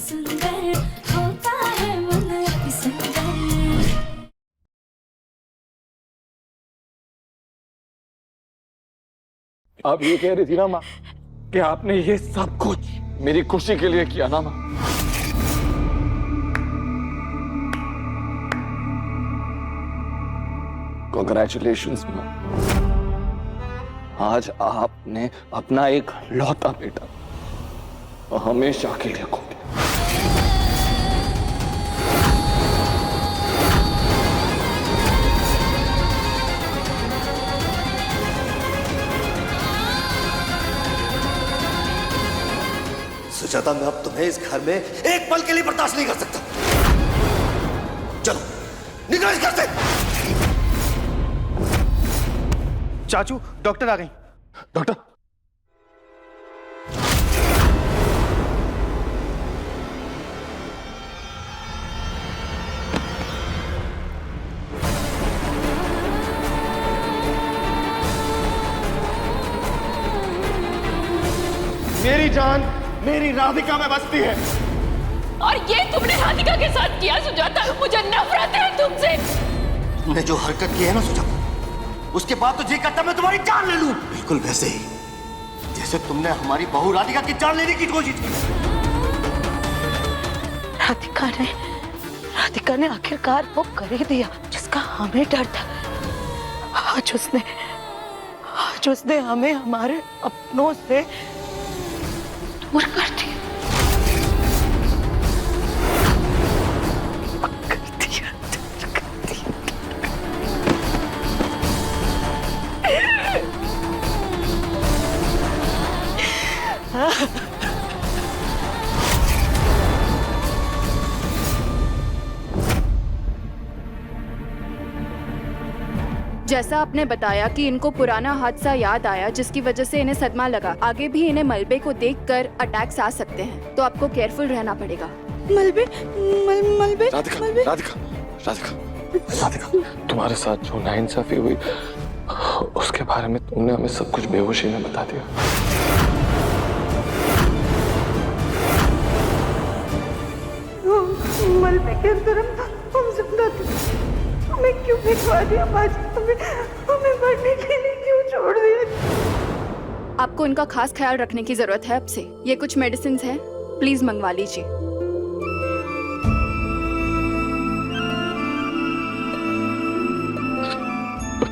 सुंदर होता है मन अति सुंदर। आप ये कह रही थी ना माँ कि आपने ये सब कुछ मेरी खुशी के लिए किया ना माँ। Congratulations माँ। आज आपने अपना एक लौता बेटा हमेशा के लिए खो दिया। सुजाता, मैं अब तुम्हें इस घर में एक पल के लिए बर्दाश्त नहीं कर सकता। चलो निकलो इस घर से। चाचू, डॉक्टर आ गई। डॉक्टर, मेरी जान मेरी राधिका में बसती है। और ये तुमने राधिका के साथ किया सुजाता, मुझे नफरत है तुमसे। तुमने जो हरकत की है ना सुजाता, उसके बाद तो जी करता मैं तुम्हारी जान ले लूं। बिल्कुल वैसे ही जैसे तुमने हमारी बहू राधिका की जान लेने की कोशिश की। राधिका ने आखिरकार वो कर ही दिया जिसका हमें डर था। आज उसने हमें हमारे अपनों से दूर कर दिया। जैसा आपने बताया कि इनको पुराना हादसा याद आया जिसकी वजह से इन्हें सदमा लगा। आगे भी इन्हें मलबे को देखकर अटैक्स आ सकते हैं, तो आपको केयरफुल रहना पड़ेगा। मलबे राधिका, राधिका, राधिका, राधिका, तुम्हारे साथ जो नाइंसाफी हुई उसके बारे में तुमने हमें सब कुछ बेहोशी में बता दिया। मलबे के अंदर हम जिंदा थे। हमें क्यों भिजवा दिया बाजी? हमें मरने के लिए क्यों छोड़ दिया? आपको इनका खास ख्याल रखने की जरूरत है अब से। ये कुछ मेडिसिन हैं, प्लीज मंगवा लीजिए।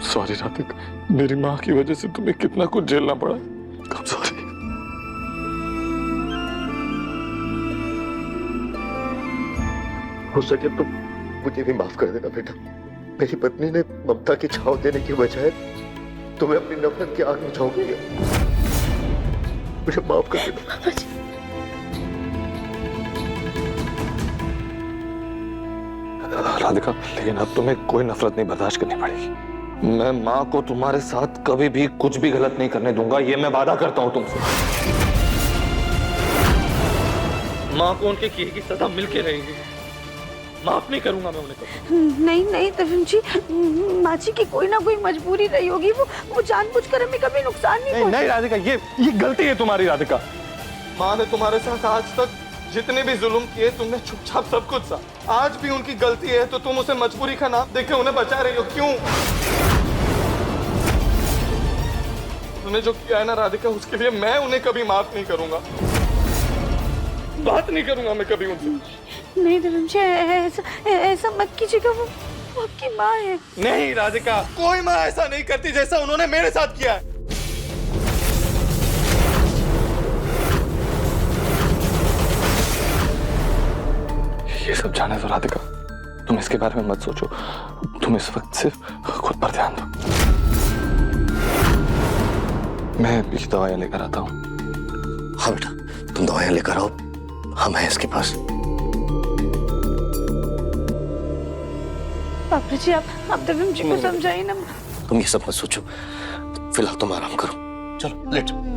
सॉरी राधिका, मेरी माँ की वजह से तुम्हें कितना कुछ झेलना पड़ा। I'm sorry। हो सके तो मुझे भी माफ कर देना बेटा। मेरी पत्नी ने ममता की छांव देने की बजाय तुम्हें अपनी नफरत की आग में झोंक दिया। मुझे माफ कर देना। राधिका, लेकिन अब तुम्हें कोई नफरत नहीं बर्दाश्त करनी पड़ेगी। मैं माँ को तुम्हारे साथ कभी भी कुछ भी गलत नहीं करने दूंगा, ये मैं वादा करता हूँ तुमसे। माँ को उनके किए की सजा मिल के रहेगी। माफ नहीं करूंगा मैं उन्हें कभी। नहीं तरुण जी, माँ जी की कोई ना कोई मजबूरी रही होगी। वो जानबूझकर हमें कभी नुकसान नहीं नहीं राधिका, ये गलती है तुम्हारी। राधिका, माँ ने तुम्हारे साथ आज तक जितने भी जुल्म किए तुमने चुपचाप सब कुछ सहा। आज भी उनकी गलती है तो तुम उसे मजबूरी का नाम देके उन्हें बचा रही हो। क्यों? तुमने जो किया है ना राधिका, उसके लिए मैं उन्हें कभी माफ नहीं करूंगा। बात नहीं करूंगा मैं कभी उनसे। नहीं तरुण जी, ऐसा मत कीजिएगा। वो आपकी माँ है। नहीं राधिका, कोई माँ ऐसा नहीं करती जैसा उन्होंने मेरे साथ किया है। ये सब जाने दो राधिका, तुम इसके बारे में मत सोचो। तुम इस वक्त सिर्फ खुद पर ध्यान दो। मैं अभी दवाइयां लेकर आता हूँ। हाँ बेटा, तुम दवाइयां लेकर आओ, हम हैं इसके पास। पापा जी, आप तरुण जी को समझाइए ना। तुम ये सब मत सोचो, फिलहाल तुम आराम करो। चलो लेट जाओ।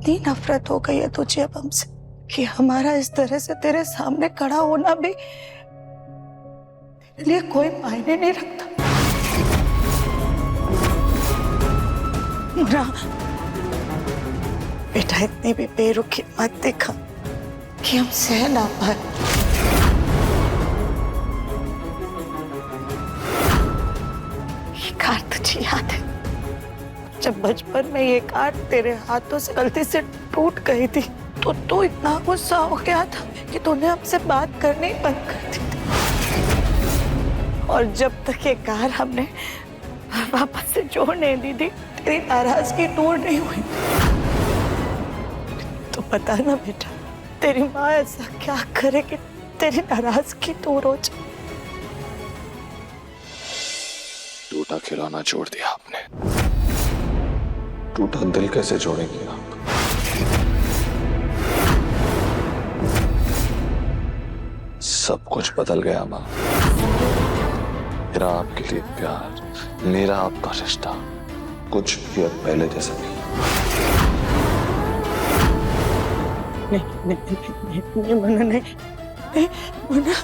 इतनी नफरत हो गई है तुझे अब हमसे कि हमारा इस तरह से तेरे सामने खड़ा होना भी तेरे लिए कोई मायने नहीं रखता। मुन्ना बेटा, इतनी भी बेरुखी मत दिखा कि हम सह ना पाए। ये कार तुझे याद है जब बचपन में ये कार तेरे हाथों से गलती से टूट गई थी तो तू इतना गुस्सा हो गया था कि तूने हमसे बात करनी ही बंद कर दी थी। और जब तक ये कार हमने वापस से जोड़ने दी थी तेरी नाराजगी दूर नहीं हुई। तो पता ना बेटा, तेरी माँ ऐसा क्या करे कि तेरी नाराजगी दूर हो जाए। टूटा खिलौना जोड़ दिया आपने, टूटा दिल कैसे जोड़ेंगे आप? सब कुछ बदल गया माँ। मेरा आपके लिए प्यार, मेरा आपका रिश्ता कुछ भी अब पहले जैसा नहीं। नहीं मना, नहीं मना।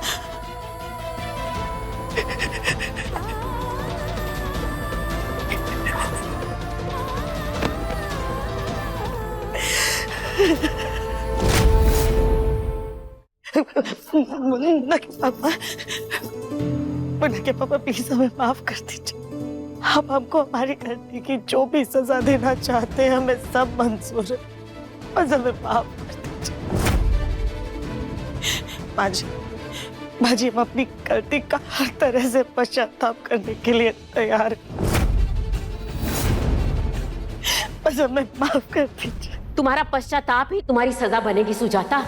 मुन्ना के पापा प्लीज हमें माफ कर दीजिए। आप हमको हमारी गलती की जो भी सजा देना चाहते हैं हमें सब मंजूर है, बस हमें माफ कर दीजिए। बाजी हम अपनी गलती का हर तरह से पश्चाताप करने के लिए तैयार हैं, बस हमें माफ कर दीजिए। तुम्हारा पश्चाताप ही तुम्हारी सजा बनेगी सुजाता।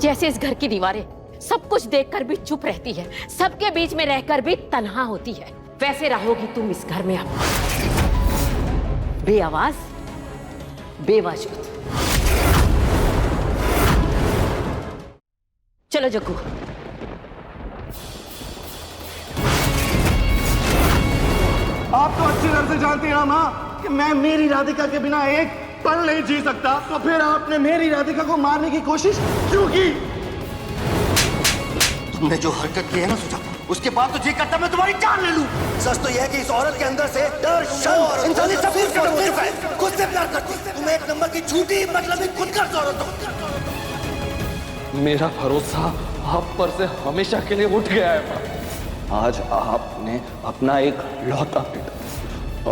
जैसे इस घर की दीवारें सब कुछ देखकर भी चुप रहती है, सबके बीच में रहकर भी तन्हा होती है, वैसे रहोगी तुम इस घर में अब, बेआवाज, बेवजूद। चलो जग्गू। आप तो अच्छी तरह से जानती हैं माँ कि मैं मेरी राधिका के बिना एक पल नहीं जी सकता, तो फिर आपने मेरी राधिका को मारने की कोशिश क्यों की? तुमने जो हरकत की है ना सुजाता, उसके बाद तो जी करता मैं तुम्हारी जान ले लूं। सच तो यह है कि इस औरत के अंदर से डर, शर्म, इंसानी सब कुछ खत्म हो चुका है। खुद से प्यार करती, तुम एक नंबर की झूठी मतलब ही खुद कर औरत हो। मेरा भरोसा आप पर से हमेशा के लिए उठ गया है माँ। आज आपने अपना एक लौता बेटा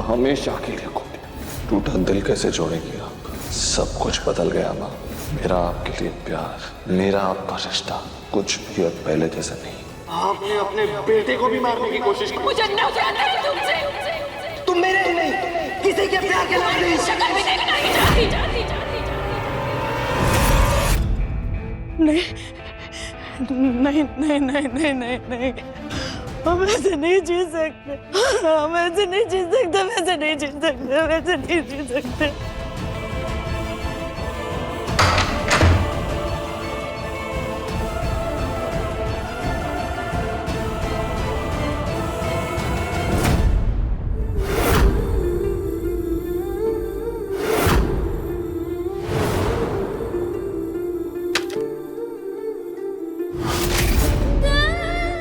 हमेशा के लिए खो दिया। टूटा दिल कैसे जोड़ेंगे आप? सब कुछ बदल गया माँ। मेरा आपके लिए प्यार, मेरा आपका रिश्ता कुछ भी अब पहले जैसा नहीं। आपने अपने बेटे को भी मारने की कोशिश की। मुझे नफरत है तुमसे। तुम मेरे ही नहीं, किसी के प्यार के लायक नहीं। शक्ल भी देखना ही चाहती। नहीं, हम ऐसे नहीं जी सकते, हम ऐसे नहीं जी सकते, वैसे नहीं जी सकते, वैसे नहीं जी सकते।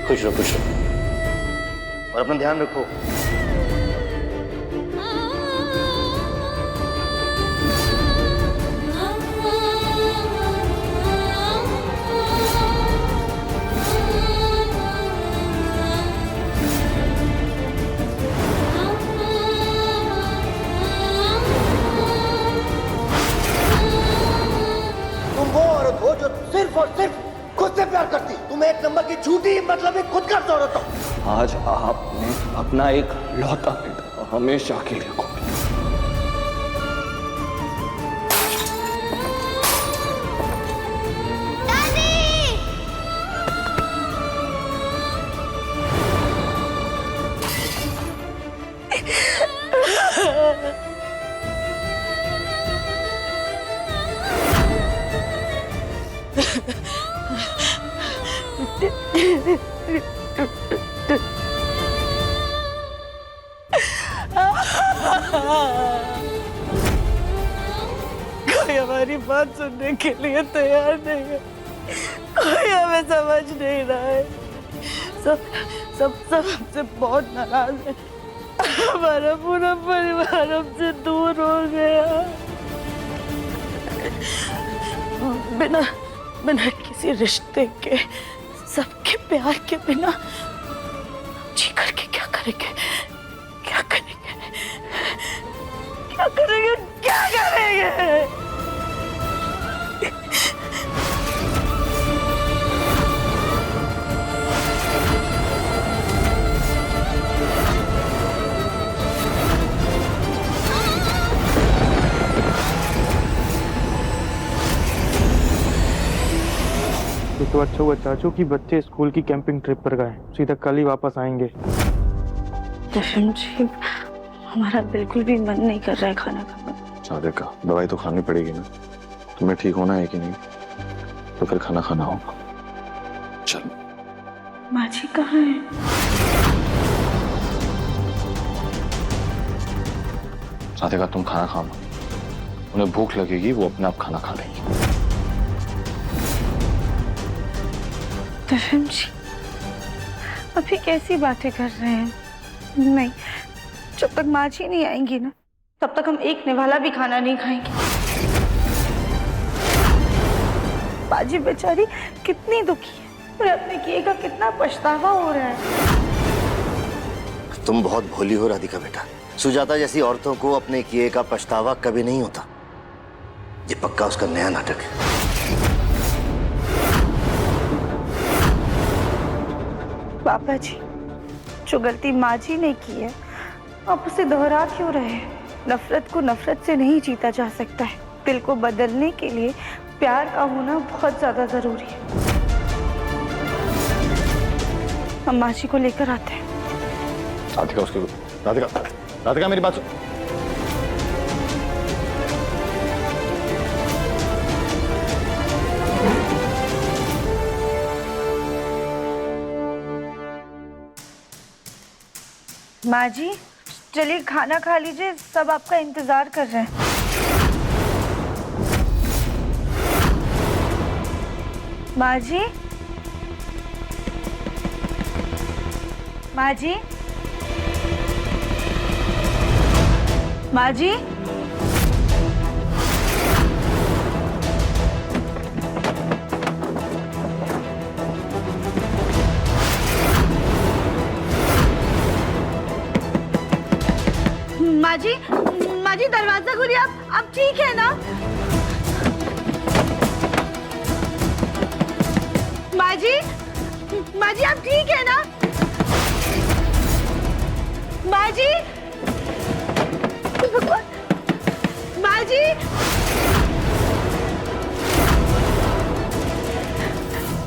खुश रहो और अपना ध्यान रखो। तुम वो औरत हो जो सिर्फ और सिर्फ खुद से प्यार करती। तुम एक नंबर की झूठी मतलब एक खुद कर औरत हो। आज आपने अपना एक लौता बेटा हमेशा के लिए खो दिया। हमारी बात सुनने के लिए तैयार नहीं है। कोई हमें समझ नहीं रहा है। सब हमसे बहुत नाराज है। हमारा पूरा परिवार हमसे दूर हो गया। बिना किसी रिश्ते के, सबके प्यार के बिना जी करके क्या करेंगे? क्या करेंगे? क्या करेंगे? क्या करेंगे? तो अच्छा हुआ चाचू कि बच्चे स्कूल की कैंपिंग ट्रिप पर गए, सीधा कल ही वापस आएंगे। दर्शन जी, हमारा बिल्कुल भी मन नहीं कर रहा है खाना खाने। सादिका, दवाई तो खानी पड़ेगी ना। तुम्हें ठीक होना है कि नहीं, तो फिर खाना खाना होगा। चलो। माँ जी कहाँ है? सादिका, तुम खाना खाओ, उन्हें भूख लगेगी, वो अपने आप खाना खा लेंगी। दर्शन जी, अभी कैसी बातें कर रहे हैं? नहीं, जब तक माँ जी नहीं आएंगी ना, तब तक हम एक निवाला भी खाना नहीं खाएंगे। बाजी बेचारी कितनी दुखी है और अपने किए का कितना पछतावा हो रहा है। तुम बहुत भोली हो राधिका बेटा। सुजाता जैसी औरतों को अपने किए का पछतावा कभी नहीं होता। ये पक्का उसका नया नाटक है। पापा जी, जो गलती माँ जी ने की है, आप उसे दोहरा क्यों रहे हैं? नफरत को नफरत से नहीं जीता जा सकता है। दिल को बदलने के लिए प्यार का होना बहुत ज्यादा जरूरी है। हम माँ जी को लेकर आते हैं। राधिका, राधिका मेरी बात सुन। माँ जी, चलिए खाना खा लीजिए, सब आपका इंतजार कर रहे हैं। माँ जी, माँ जी, माँ जी, माँ जी, माँ जी दरवाजा खोलिए। आप ठीक है ना? माँ जी, माँ जी आप ठीक है ना? माँ जी, माँ जी,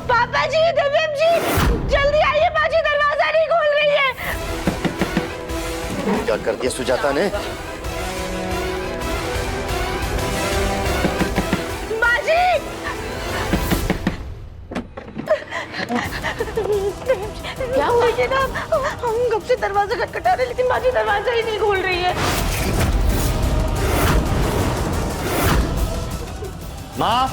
पापा जी, देवेम जी, जल्दी आइए, माँ जी दरवाजा नहीं खोल रही है। क्या कर दिया सुजाता ने? माँ जी! क्या हुआ? ये ना, हम कब से दरवाजा खटखटा रहे, लेकिन माँ जी दरवाजा ही नहीं खोल रही है। माँ,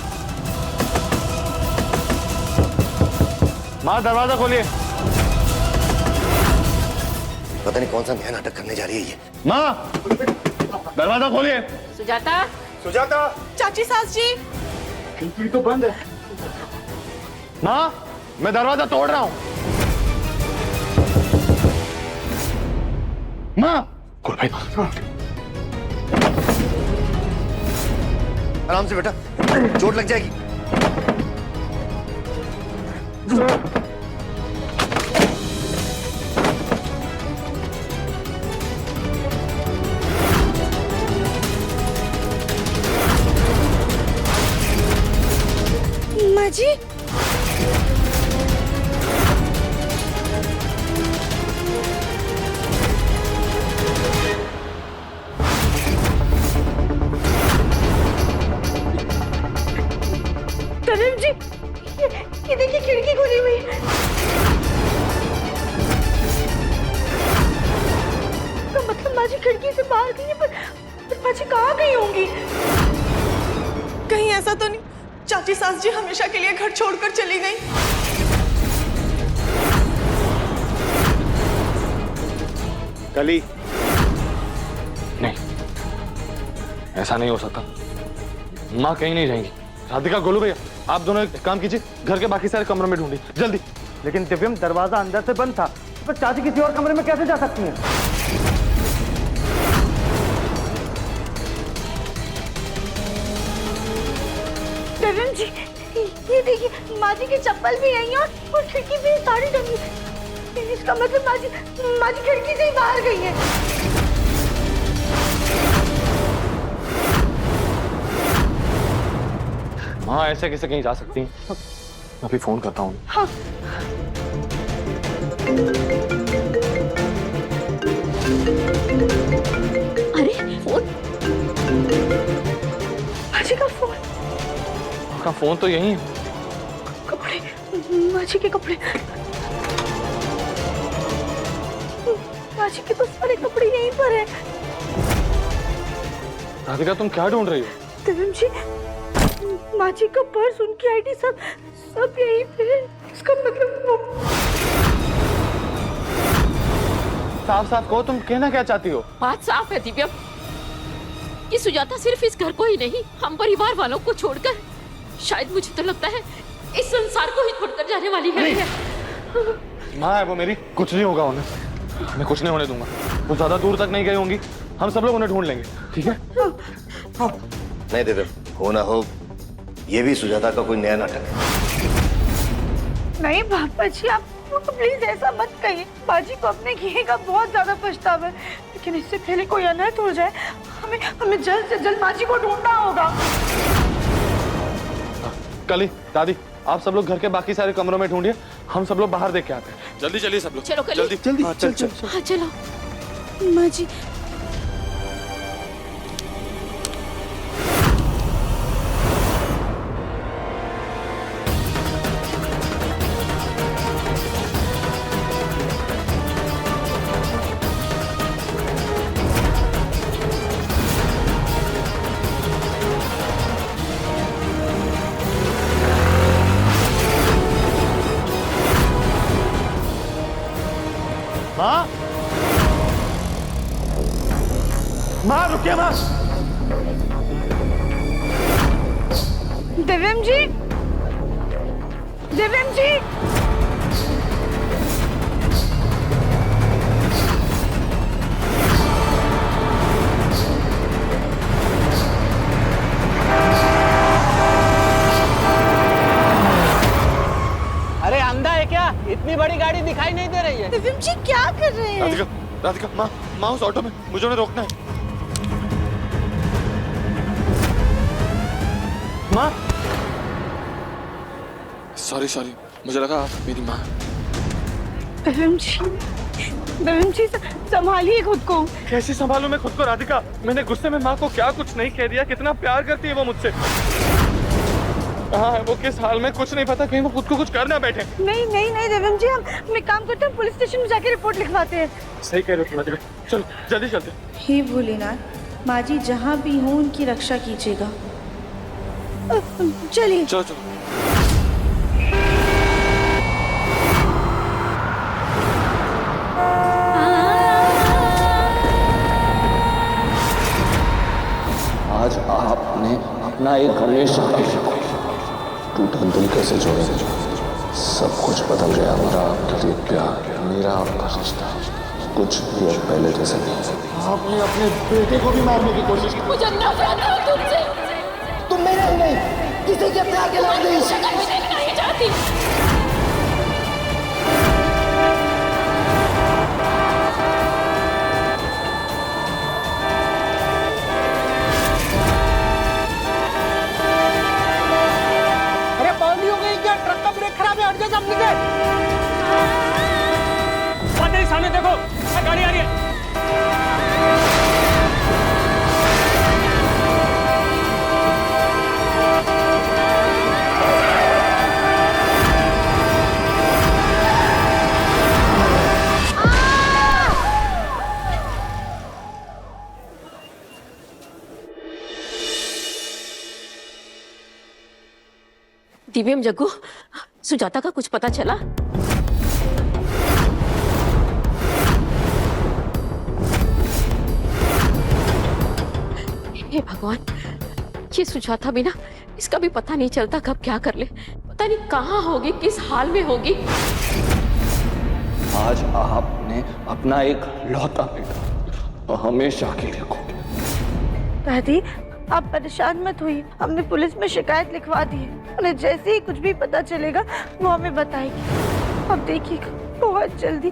माँ दरवाजा खोलिए। पता नहीं कौन सा नया नाटक करने जा रही है ये। माँ, दरवाजा खोलिए। सुजाता, सुजाता, चाची सास जी, खिड़की तो बंद है। माँ, मैं दरवाजा तोड़ रहा हूँ। माँ, खोल भाई। आराम से बेटा, चोट लग जाएगी। माँ जी, पता तो नहीं चाची सास जी हमेशा के लिए घर छोड़कर चली गई। कली, नहीं, ऐसा नहीं हो सकता। माँ कहीं नहीं जाएंगी। राधिका, गोलू भैया, आप दोनों एक काम कीजिए, घर के बाकी सारे कमरों में ढूंढिए जल्दी। लेकिन दिव्यम दरवाजा अंदर से बंद था, तो चाची किसी और कमरे में कैसे जा सकती हैं? दिव्यम जी, ये देखिए माँ जी की चप्पल भी यहीं और खिड़की पे साड़ी टंगी। इसका मतलब माँ जी खिड़की से ही बाहर गई है। माँ ऐसे कैसे कहीं जा सकती हैं? अभी फोन करता हूँ। हाँ। अरे फोन, माँ जी का फोन, आपका फोन तो यहीं है। कपड़े, माँ जी के कपड़े, माँ जी के तो सारे कपड़े यहीं पर है। राधिका, तुम क्या ढूंढ रही हो? दिव्यम जी, माँ जी का पर्स, उनकी आईडी सब यहीं पे है। इसका मतलब वो साफ साफ कहो, तुम कहना क्या चाहती हो? बात साफ है दिव्यम कि सुजाता सिर्फ इस घर को ही नहीं, हम परिवार वालों को छोड़कर, शायद मुझे तो लगता है इस संसार को ही छोड़कर जाने वाली है। माँ है वो मेरी, कुछ नहीं होगा उन्हें, मैं कुछ नहीं होने दूंगा। वो ज्यादा दूर तक नहीं गई होंगी, हम सब लोग उन्हें ढूंढ लेंगे, ठीक है? नहीं दिव्यम, हो ना हो ये भी सुजाता का कोई नया नाटक है। नहीं पापा जी, आप प्लीज ऐसा मत कहिए। बाजी को अपने किए का बहुत ज्यादा पछतावा है, लेकिन इससे पहले कोई अनर्थ हो जाए, हमें जल्द से जल्द बाजी को ढूंढना होगा। कली, दादी, आप सब लोग घर के बाकी सारे कमरों में ढूंढिए, हम सब लोग बाहर देख के आते हैं। जल्दी चलिए सब लोग, चलो कली। जल्दी जल्दी। हाँ, चल। हाँ चलो। माँ जी, माँ, माँ रुकिए माँ। दिव्यम जी, दिव्यम जी, अरे अंधा है क्या? इतनी बड़ी गाड़ी दिखाई नहीं दे रही है। दिव्यम जी क्या कर रहे हैं? राधिका, राधिका, माँ उस ऑटो में, मुझे उन्हें रोकना है। माँ, सॉरी, मुझे लगा आप मेरी माँ। दिव्यम जी संभालिए खुद को। कैसे संभालूं मैं खुद को राधिका? मैंने गुस्से में माँ को क्या कुछ नहीं कह दिया। कितना प्यार करती है वो मुझसे। कहाँ है वो, किस हाल में, कुछ नहीं पता, कहीं वो खुद को कुछ कर ना बैठे। नहीं दिव्यम जी, हम एक काम करते हैं, पुलिस स्टेशन में जाके रिपोर्ट लिखवाते हैं। सही कह रहे हो राधिका, चलो जल्दी चलते। हे भोलेनाथ, माँ जी जहाँ भी हो उनकी रक्षा कीजिएगा। चलिए। चलो। आज आपने अपना एक हमेशा टूटा दिल कैसे जोड़ेंगे? सब कुछ बदल गया। मेरा आपके लिए प्यार, मेरा आपका रिश्ता कुछ भी अब पहले जैसे नहीं। आपने अपने बेटे को भी मारने की कोशिश की। मुझे नफरत है तुमसे। तुम मेरे ही नहीं, किसी के प्यार के लायक नहीं। शक्ल भी देखना नहीं चाहती। अरे बाउंड्री हो गई क्या? ट्रक का ब्रेक खराब है, हट जा सामने से। नहीं, सामने देखो, गाड़ी आ रही है। दिव्यम, जग्गू, सुजाता का कुछ पता चला? हे भगवान, ये सुजाता भी ना, इसका भी पता नहीं चलता कब क्या कर ले। पता नहीं कहाँ होगी, किस हाल में होगी। आज आपने अपना एक लौता बेटा हमेशा के लिए खो दिया। दादी, आप परेशान मत होइए, हमने पुलिस में शिकायत लिखवा दी है। उन्हें जैसे ही कुछ भी पता चलेगा वो हमें बताएगी। अब देखिएगा, बहुत जल्दी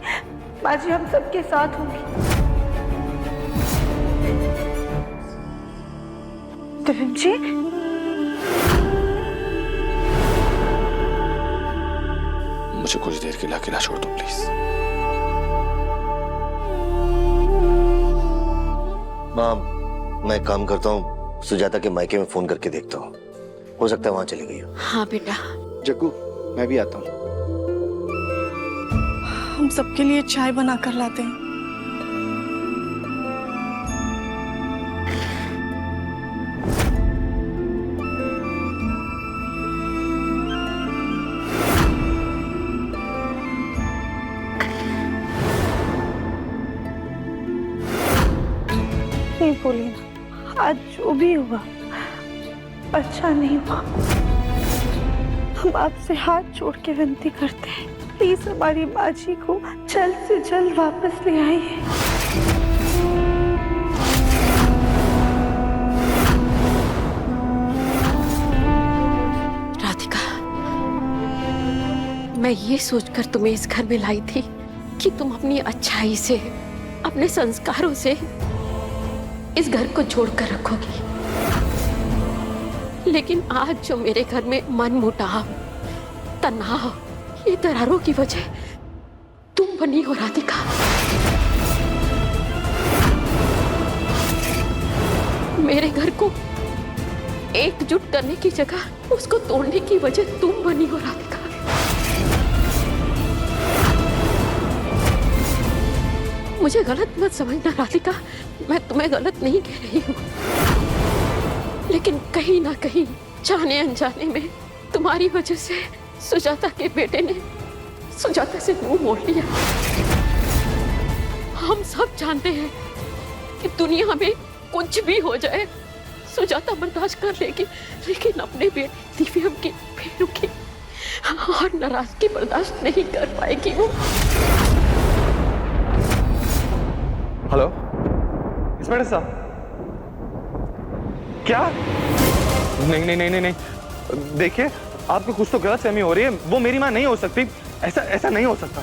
बाजी हम सबके साथ होंगी। दिव्यम जी, मुझे कुछ देर के लिए अकेला छोड़ दो प्लीज। माँ, मैं एक काम करता हूँ, सुजाता के मायके में फोन करके देखता हूँ, हो सकता है वहां चली गई हो। हाँ बेटा। जग्गू, मैं भी आता हूँ। हम सबके लिए चाय बना कर लाते हैं। नहीं बोलिए ना, आज जो भी हुआ अच्छा नहीं हुआ। हम आपसे हाथ जोड़ के विनती करते हैं, प्लीज हमारी बाजी को जल्द से जल्द वापस ले आइए। राधिका, मैं ये सोचकर तुम्हें इस घर में लाई थी कि तुम अपनी अच्छाई से, अपने संस्कारों से इस घर को जोड़कर रखोगी। लेकिन आज जो मेरे घर में मनमुटाव, तनाव, ये दरारों की वजह तुम बनी हो राधिका। मेरे घर को एकजुट करने की जगह उसको तोड़ने की वजह तुम बनी हो राधिका। मुझे गलत मत समझना राधिका, मैं तुम्हें गलत नहीं कह रही हूँ, लेकिन कहीं ना कहीं जाने अनजाने में तुम्हारी वजह से सुजाता के बेटे ने सुजाता से मुंह मोड़ लिया। हम सब जानते हैं कि दुनिया में कुछ भी हो जाए सुजाता बर्दाश्त कर लेगी, लेकिन अपने बेटे दिव्यम की बेरुखी और नाराजगी बर्दाश्त नहीं कर पाएगी वो। हेलो इंस्पेक्टर साहब, क्या? नहीं नहीं नहीं नहीं नहीं, देखिए आपको कुछ तो गलतफहमी हो रही है। वो मेरी माँ नहीं हो सकती, ऐसा नहीं हो सकता।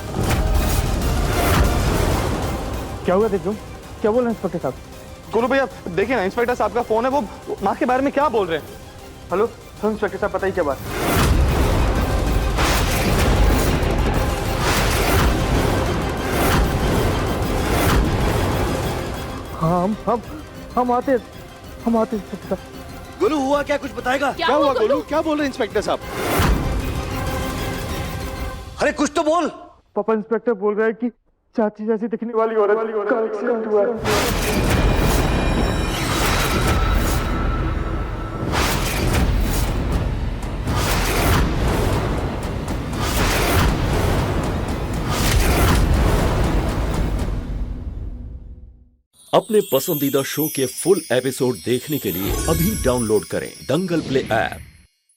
क्या हुआ दिव्यम, क्या बोल रहे हैं इंस्पेक्टर साहब? गोलू भैया देखिए ना, इंस्पेक्टर साहब का फोन है, वो माँ के बारे में क्या बोल रहे हैं। हेलो इंस्पेक्टर साहब, बताइए क्या बात? हाँ हम आते इंस्पेक्टर साहब। गोलू, हुआ क्या, कुछ बताएगा? क्या हुआ गोलू? क्या बोल रहे हैं इंस्पेक्टर साहब? अरे कुछ तो बोल। पापा, इंस्पेक्टर बोल रहा है कि चाची जैसी दिखने वाली औरत का एक्सीडेंट हुआ है। अपने पसंदीदा शो के फुल एपिसोड देखने के लिए अभी डाउनलोड करें दंगल प्ले ऐप।